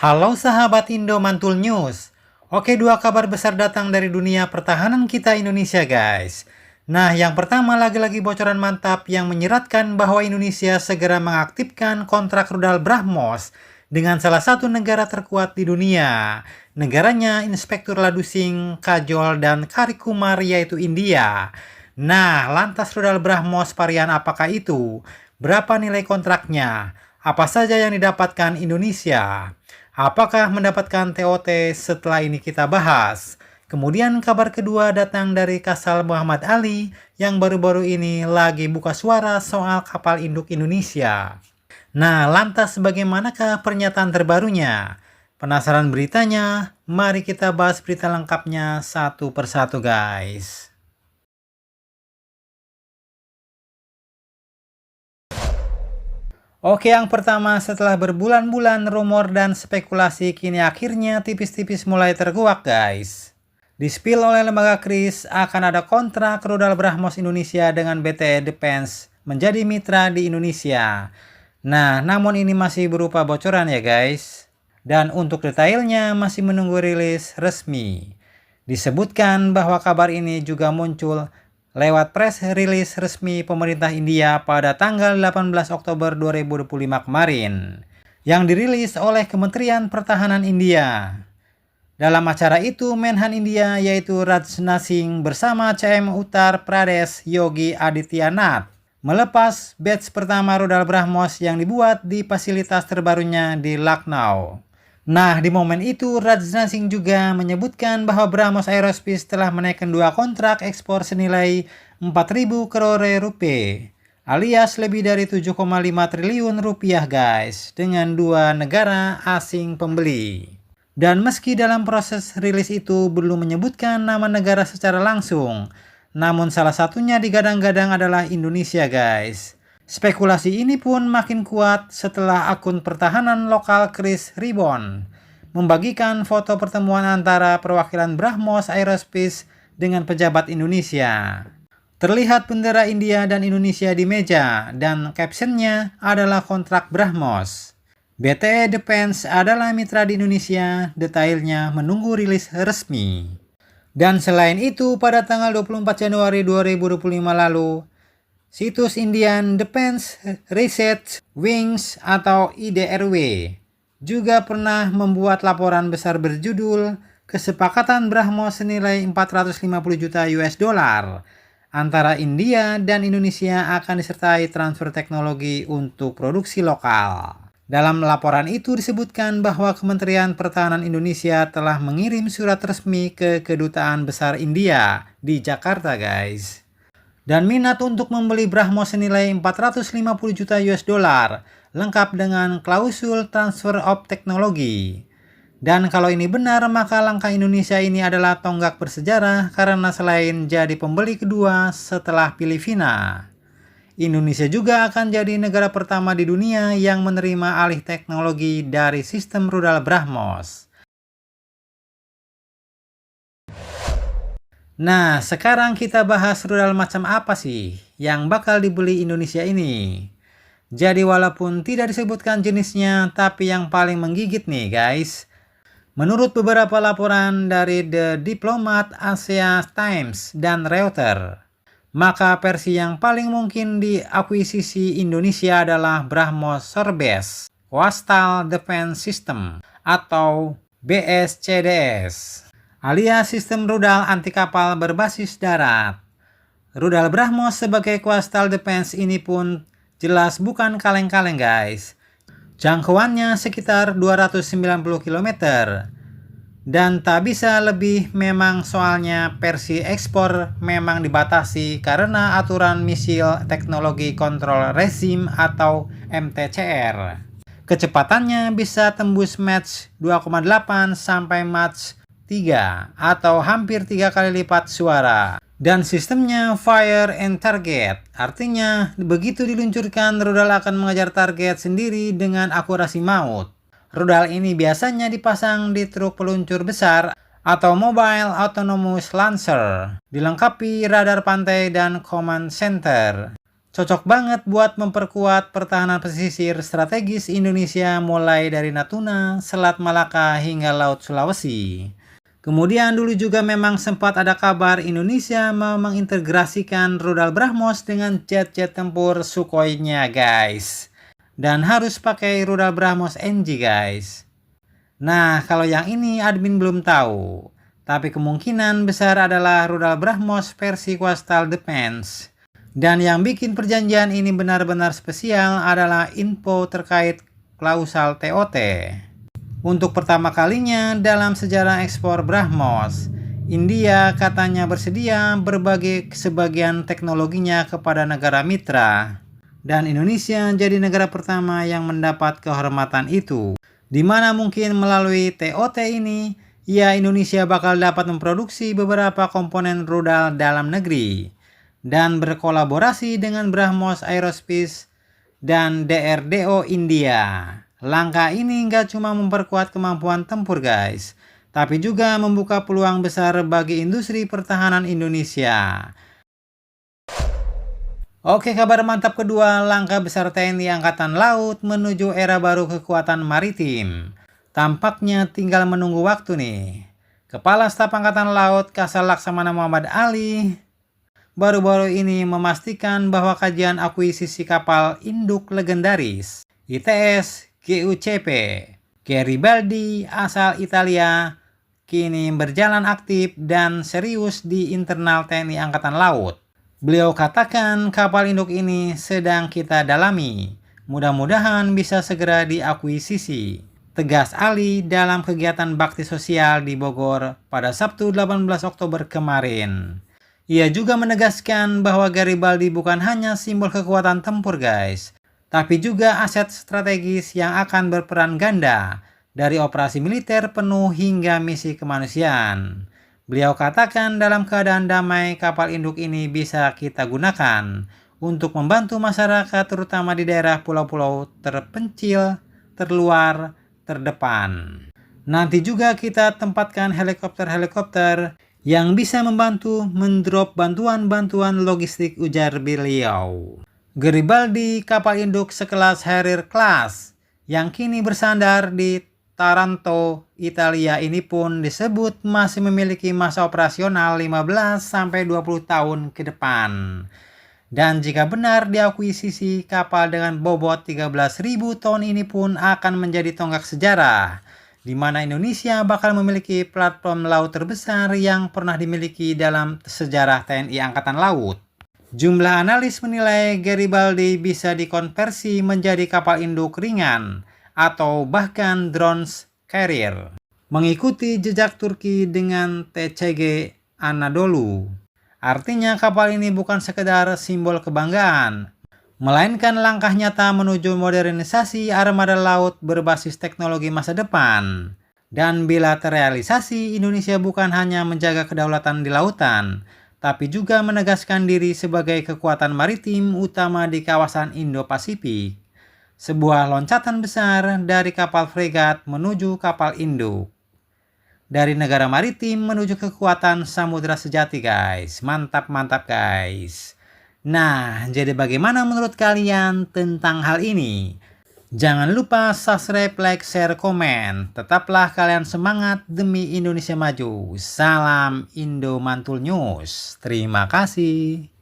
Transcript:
Halo sahabat Indo Mantul News. Oke, dua kabar besar datang dari dunia pertahanan kita Indonesia, guys. Nah, yang pertama lagi-lagi bocoran mantap yang menyeratkan bahwa Indonesia segera mengaktifkan kontrak rudal BrahMos dengan salah satu negara terkuat di dunia. Negaranya Inspektur Ladusing, Kajol, dan Karikumar, yaitu India. Nah, lantas rudal BrahMos varian apakah itu? Berapa nilai kontraknya? Apa saja yang didapatkan Indonesia? Apakah mendapatkan TOT? Setelah ini kita bahas. Kemudian kabar kedua datang dari Kasal Muhammad Ali yang baru-baru ini lagi buka suara soal kapal induk Indonesia. Nah, lantas bagaimanakah pernyataan terbarunya? Penasaran beritanya? Mari kita bahas berita lengkapnya satu persatu, guys. Oke, yang pertama, setelah berbulan-bulan rumor dan spekulasi, kini akhirnya tipis-tipis mulai terkuak, guys. Di-spill oleh lembaga KRIS akan ada kontrak rudal BrahMos Indonesia dengan BTE Defense menjadi mitra di Indonesia. Nah, namun ini masih berupa bocoran ya, guys. Dan untuk detailnya masih menunggu rilis resmi. Disebutkan bahwa kabar ini juga muncul lewat press release resmi pemerintah India pada tanggal 18 Oktober 2025 kemarin, yang dirilis oleh Kementerian Pertahanan India. Dalam acara itu, Menhan India yaitu Rajnath Singh bersama CM Uttar Pradesh Yogi Adityanath melepas batch pertama rudal BrahMos yang dibuat di fasilitas terbarunya di Lucknow. Nah, di momen itu, Rajnath Singh juga menyebutkan bahwa BrahMos Aerospace telah menaikkan dua kontrak ekspor senilai 4.000 crore rupiah, alias lebih dari 7,5 triliun rupiah, guys, dengan dua negara asing pembeli. Dan meski dalam proses rilis itu belum menyebutkan nama negara secara langsung, namun salah satunya digadang-gadang adalah Indonesia, guys. Spekulasi ini pun makin kuat setelah akun pertahanan lokal Chris Ribbon membagikan foto pertemuan antara perwakilan BrahMos Aerospace dengan pejabat Indonesia. Terlihat bendera India dan Indonesia di meja dan captionnya adalah kontrak BrahMos. BTE Defense adalah mitra di Indonesia, detailnya menunggu rilis resmi. Dan selain itu, pada tanggal 24 Januari 2025 lalu, situs Indian Defense Research Wings atau IDRW juga pernah membuat laporan besar berjudul Kesepakatan BrahMos senilai 450 juta US dollar antara India dan Indonesia akan disertai transfer teknologi untuk produksi lokal. Dalam laporan itu disebutkan bahwa Kementerian Pertahanan Indonesia telah mengirim surat resmi ke Kedutaan Besar India di Jakarta, guys. Dan minat untuk membeli BrahMos senilai 450 juta US dollar, lengkap dengan klausul transfer of teknologi. Dan kalau ini benar, maka langkah Indonesia ini adalah tonggak bersejarah karena selain jadi pembeli kedua setelah Filipina, Indonesia juga akan jadi negara pertama di dunia yang menerima alih teknologi dari sistem rudal BrahMos. Nah, sekarang kita bahas rudal macam apa sih yang bakal dibeli Indonesia ini. Jadi walaupun tidak disebutkan jenisnya, tapi yang paling menggigit nih, guys. Menurut beberapa laporan dari The Diplomat, Asia Times, dan Reuters, maka versi yang paling mungkin diakuisisi Indonesia adalah BrahMos Surface Coastal Defense System atau BSCDS, alias sistem rudal anti kapal berbasis darat. Rudal BrahMos sebagai coastal defense ini pun jelas bukan kaleng-kaleng, guys. Jangkauannya sekitar 290 km dan tak bisa lebih, memang soalnya versi ekspor memang dibatasi karena aturan Missile Technology Control Regime atau MTCR. Kecepatannya bisa tembus Mach 2,8 sampai Mach 3 atau hampir 3 kali lipat suara. Dan sistemnya fire and target, artinya begitu diluncurkan rudal akan mengejar target sendiri dengan akurasi maut. Rudal ini biasanya dipasang di truk peluncur besar atau Mobile Autonomous Launcher, dilengkapi radar pantai dan command center. Cocok banget buat memperkuat pertahanan pesisir strategis Indonesia mulai dari Natuna, Selat Malaka hingga Laut Sulawesi. Kemudian dulu juga memang sempat ada kabar Indonesia mau mengintegrasikan rudal BrahMos dengan jet-jet tempur Sukhoi-nya guys. Dan harus pakai rudal BrahMos NG guys. Nah, kalau yang ini admin belum tahu. Tapi kemungkinan besar adalah rudal BrahMos versi Coastal Defense. Dan yang bikin perjanjian ini benar-benar spesial adalah info terkait klausal TOT. Untuk pertama kalinya dalam sejarah ekspor BrahMos, India katanya bersedia berbagi sebagian teknologinya kepada negara mitra. Dan Indonesia jadi negara pertama yang mendapat kehormatan itu. Di mana mungkin melalui TOT ini, ya Indonesia bakal dapat memproduksi beberapa komponen rudal dalam negeri. Dan berkolaborasi dengan BrahMos Aerospace dan DRDO India. Langkah ini nggak cuma memperkuat kemampuan tempur guys, tapi juga membuka peluang besar bagi industri pertahanan Indonesia. Oke, kabar mantap kedua, langkah besar TNI Angkatan Laut menuju era baru kekuatan maritim. Tampaknya tinggal menunggu waktu nih. Kepala Staf Angkatan Laut Kasal Laksamana Muhammad Ali baru-baru ini memastikan bahwa kajian akuisisi kapal induk legendaris ITS GUCP Garibaldi asal Italia kini berjalan aktif dan serius di internal TNI Angkatan Laut. Beliau katakan kapal induk ini sedang kita dalami. Mudah-mudahan bisa segera diakuisisi. Tegas Ali dalam kegiatan bakti sosial di Bogor pada Sabtu 18 Oktober kemarin. Ia juga menegaskan bahwa Garibaldi bukan hanya simbol kekuatan tempur guys, tapi juga aset strategis yang akan berperan ganda dari operasi militer penuh hingga misi kemanusiaan. Beliau katakan dalam keadaan damai kapal induk ini bisa kita gunakan untuk membantu masyarakat terutama di daerah pulau-pulau terpencil, terluar, terdepan. Nanti juga kita tempatkan helikopter-helikopter yang bisa membantu mendrop bantuan-bantuan logistik, ujar beliau. Garibaldi, kapal induk sekelas Harrier Class yang kini bersandar di Taranto, Italia ini pun disebut masih memiliki masa operasional 15-20 tahun ke depan. Dan jika benar diakuisisi, kapal dengan bobot 13.000 ton ini pun akan menjadi tonggak sejarah, di mana Indonesia bakal memiliki platform laut terbesar yang pernah dimiliki dalam sejarah TNI Angkatan Laut. Jumlah analis menilai Garibaldi bisa dikonversi menjadi kapal induk ringan atau bahkan drones carrier, mengikuti jejak Turki dengan TCG Anadolu. Artinya kapal ini bukan sekedar simbol kebanggaan, melainkan langkah nyata menuju modernisasi armada laut berbasis teknologi masa depan. Dan bila terrealisasi, Indonesia bukan hanya menjaga kedaulatan di lautan, tapi juga menegaskan diri sebagai kekuatan maritim utama di kawasan Indo-Pasifik. Sebuah loncatan besar dari kapal fregat menuju kapal induk. Dari negara maritim menuju kekuatan samudra sejati guys. Mantap-mantap guys. Nah, jadi bagaimana menurut kalian tentang hal ini? Jangan lupa subscribe, like, share, komen. Tetaplah kalian semangat demi Indonesia maju. Salam Indo Mantul News. Terima kasih.